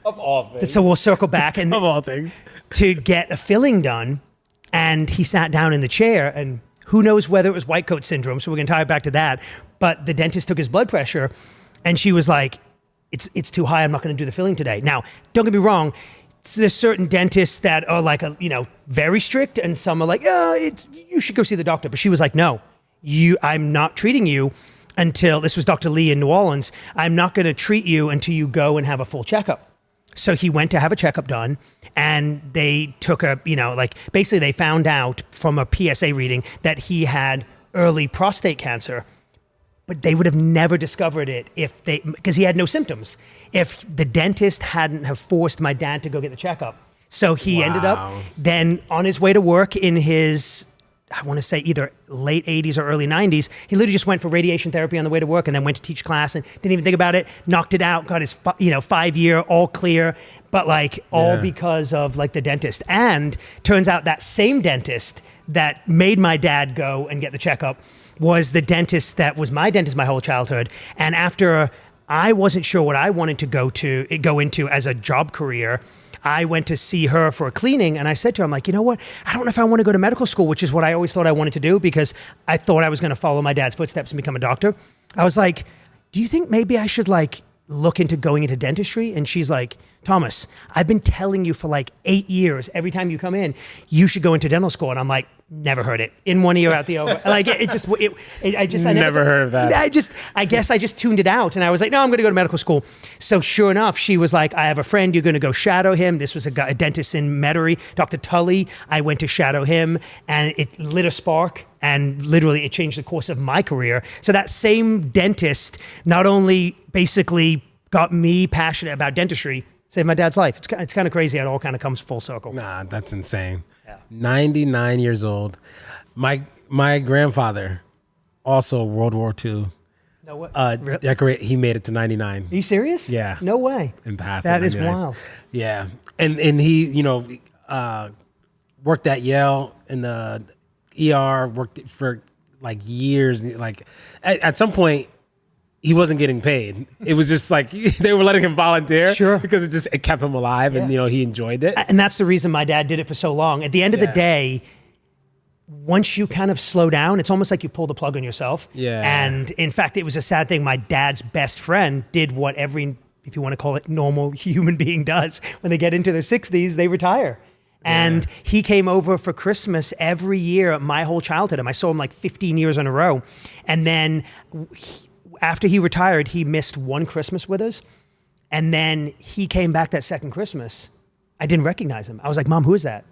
Of all things. So we'll circle back and of all things to get a filling done. And he sat down in the chair, and who knows whether it was white coat syndrome, so we're going to tie it back to that. But the dentist took his blood pressure, and she was like, it's too high, I'm not going to do the filling today. Now, don't get me wrong, there's certain dentists that are like, very strict, and some are like, you should go see the doctor. But she was like, no, I'm not treating you until, this was Dr. Lee in New Orleans, I'm not going to treat you until you go and have a full checkup. So he went to have a checkup done, and they took basically they found out from a PSA reading that he had early prostate cancer, but they would have never discovered it because he had no symptoms, if the dentist hadn't have forced my dad to go get the checkup. So he ended up then on his way to work in his, I want to say either late 80s or early 90s, he literally just went for radiation therapy on the way to work and then went to teach class and didn't even think about it, knocked it out, got his 5-year all clear, but all because of like the dentist. And turns out that same dentist that made my dad go and get the checkup was the dentist that was my dentist my whole childhood. And after I wasn't sure what I wanted to go into as a job career, I went to see her for a cleaning, and I said to her, I'm like, you know what? I don't know if I want to go to medical school, which is what I always thought I wanted to do because I thought I was going to follow my dad's footsteps and become a doctor. I was like, do you think maybe I should look into going into dentistry? And she's like, Thomas, I've been telling you for 8 years, every time you come in, you should go into dental school. And I'm like, never heard it. In one ear, out the other. I never heard of that. I guess I just tuned it out. And I was like, no, I'm going to go to medical school. So sure enough, she was like, I have a friend, you're going to go shadow him. This was a dentist in Metairie, Dr. Tully. I went to shadow him and it lit a spark. And literally it changed the course of my career. So that same dentist not only basically got me passionate about dentistry, saved my dad's life. It's kind of crazy how it all kind of comes full circle. Nah, that's insane. Yeah. 99 years old. My grandfather, also World War II. No way. Really? He made it to 99. Are you serious? Yeah. No way. In passing. That is wild. Yeah. And he, worked at Yale in the ER, worked for years. At some point, he wasn't getting paid. It was just like they were letting him volunteer Sure. because it kept him alive and, he enjoyed it. And that's the reason my dad did it for so long. At the end of the day, once you kind of slow down, it's almost like you pull the plug on yourself. Yeah. And in fact, it was a sad thing. My dad's best friend did what every, if you want to call it, normal human being does. When they get into their 60s, they retire. And he came over for Christmas every year, my whole childhood. And I saw him like 15 years in a row. And then after he retired, he missed one Christmas with us. And then he came back that second Christmas. I didn't recognize him. I was like, Mom, who is that?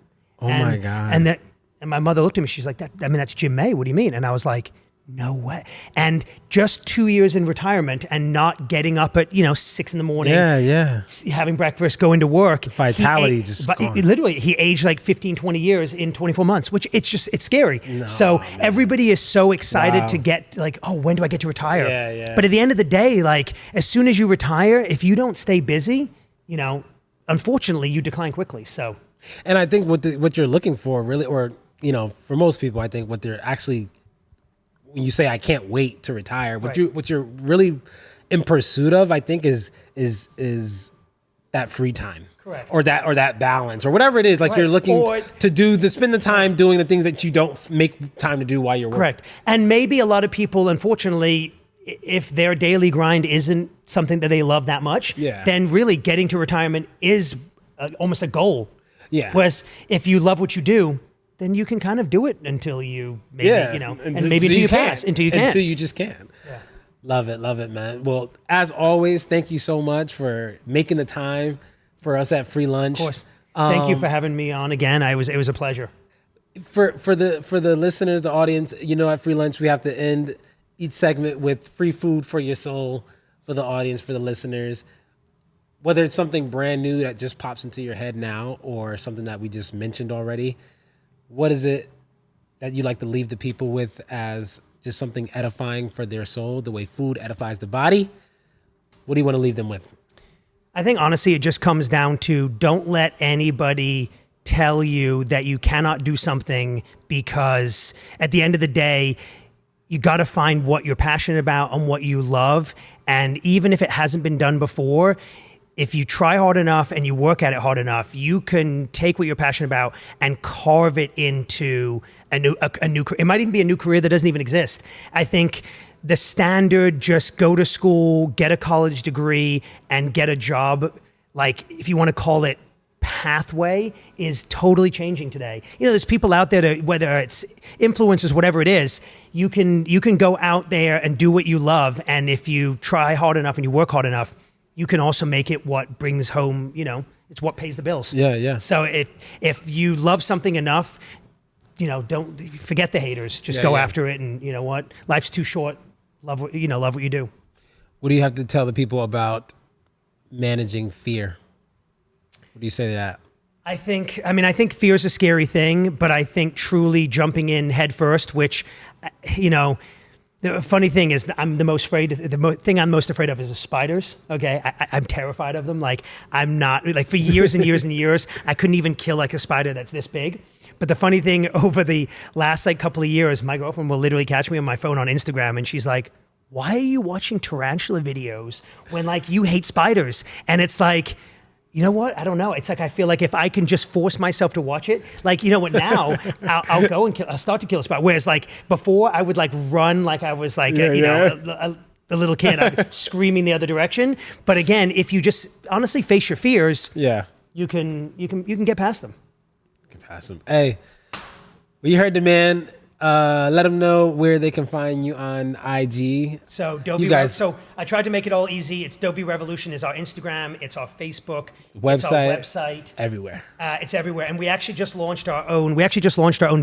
My God. And my mother looked at me. She's like, that's Jim May. What do you mean? And I was like, no way. And just 2 years in retirement and not getting up at, 6 a.m, having breakfast, going to work. Vitality just gone. Literally, he aged like 15, 20 years in 24 months, which it's scary. So everybody is so excited to get like, oh, when do I get to retire? But at the end of the day, like as soon as you retire, if you don't stay busy, unfortunately you decline quickly. So. And I think what you're looking for really, or, for most people, I think what they're actually, when you say I can't wait to retire, what you're really in pursuit of, I think is that free time. Correct. Or that balance or whatever it is. Like you're looking to spend the time doing the things that you don't make time to do while you're working. Correct. And maybe a lot of people, unfortunately, if their daily grind isn't something that they love that much, then really getting to retirement is almost a goal. Yeah. Whereas if you love what you do, then you can kind of do it until you maybe, and maybe until you pass, until you can't. Until you just can't. Yeah. Love it, man. Well, as always, thank you so much for making the time for us at Free Lunch. Of course. Thank you for having me on again. It was a pleasure. For the listeners, the audience, at Free Lunch, we have to end each segment with free food for your soul for the audience, for the listeners. Whether it's something brand new that just pops into your head now or something that we just mentioned already, what is it that you like to leave the people with as just something edifying for their soul, the way food edifies the body? What do you want to leave them with? I think, honestly, it just comes down to don't let anybody tell you that you cannot do something, because at the end of the day, you got to find what you're passionate about and what you love. And even if it hasn't been done before, if you try hard enough and you work at it hard enough, you can take what you're passionate about and carve it into a new. It might even be a new career that doesn't even exist. I think the standard, just go to school, get a college degree, and get a job, like if you want to call it pathway, is totally changing today. There's people out there that, whether it's influencers, whatever it is, you can go out there and do what you love, and if you try hard enough and you work hard enough, you can also make it what brings home, it's what pays the bills. Yeah. So if you love something enough, don't forget the haters. Just go after it, and you know what? Life's too short. Love what you do. What do you have to tell the people about managing fear? What do you say to that? I think fear is a scary thing, but I think truly jumping in head first, which, the funny thing is, the thing I'm most afraid of is the spiders. Okay. I'm terrified of them. Like, I'm not, like, for years and years and years, I couldn't even kill like a spider that's this big. But the funny thing, over the last couple of years, my girlfriend will literally catch me on my phone on Instagram, and she's like, why are you watching tarantula videos when you hate spiders? And it's like, you know what? I don't know. It's like, I feel like if I can just force myself to watch it, now I'll go and I'll start to kill a spider. Whereas before I would run like I was a little kid, screaming the other direction. But again, if you just honestly face your fears, you can get past them. Hey, well, you heard the man. Let them know where they can find you on IG. So Dobie, so I tried to make it all easy. It's Dobie Revolution is our Instagram. It's our Facebook. It's our website. Everywhere. It's everywhere. And we actually just launched our own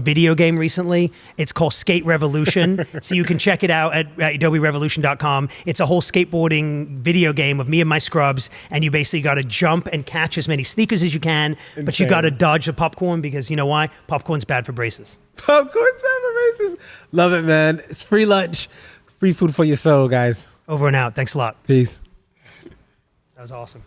video game recently. It's called Skate Revolution. So you can check it out at dobierevolution.com. It's a whole skateboarding video game of me and my scrubs. And you basically got to jump and catch as many sneakers as you can. Insane. But you got to dodge the popcorn, because you know why? Popcorn's bad for braces. Popcorn's bad for braces. Love it, man. It's free lunch. Free food for your soul, guys. Over and out. Thanks a lot. Peace. That was awesome.